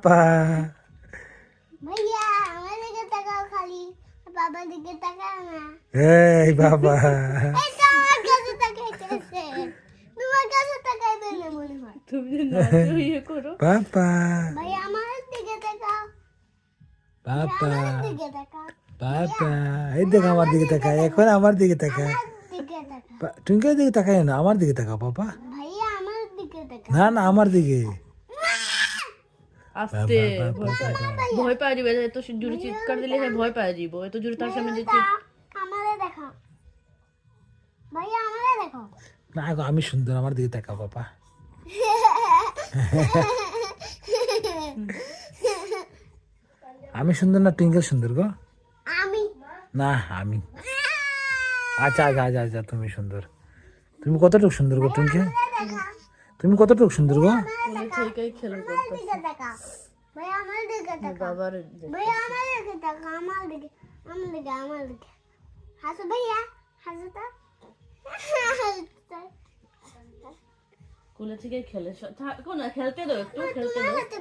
পাপা ভাইয়া আমার দিকে তাকাও খালি বাবার দিকে তাকাও না এই বাবা এটা আমার কাছে তাকাইতেছে তোমার কাছে তাকাইবে না মনে হয় তুমি যে নাচো ইয়ে করো পাপা ভাইয়া আমার দিকে তাকাও পাপা আমার দিকে তাকাও পাপা এই দেখ আমার দিকে তাকায় এখন আমার দিকে তাকায় আমার দিকে তাকাও টুঙ্কের দিকে তাকায় না আমার দিকে তাকাও পাপা ভাইয়া আমার দিকে তাকাও না না আমার দিকে আস্তে ভয় পায় দিবে এত জোরে চিৎকার দিলে হ্যাঁ ভয় পায় দিব এত জোরে তার সামনে যে আমারে দেখো ভাইয়া আমারে দেখো না গো আমি সুন্দর আমার দিকে তাকাও পাপা আমি সুন্দর না টুইঙ্কেল সুন্দর গো আমি না আমি আচ্ছা আচ্ছা আচ্ছা আচ্ছা তুমি সুন্দর তুমি কতটুকু সুন্দর গো টুইঙ্কেল তুমি কতটুকু সুন্দর গো কোলে থেকেই খেলা করতে দিকে তাকাও ভাইয়া আমার দিকে তাকাও বাবার ভাইয়া আমার দিকে তাকাও আমার দিকে আমার দিকে হাসো ভাইয়া হাসো তো কোলে থেকেই খেলে থাকো না খেলতে দাও একটু খেলতে দাও হাতে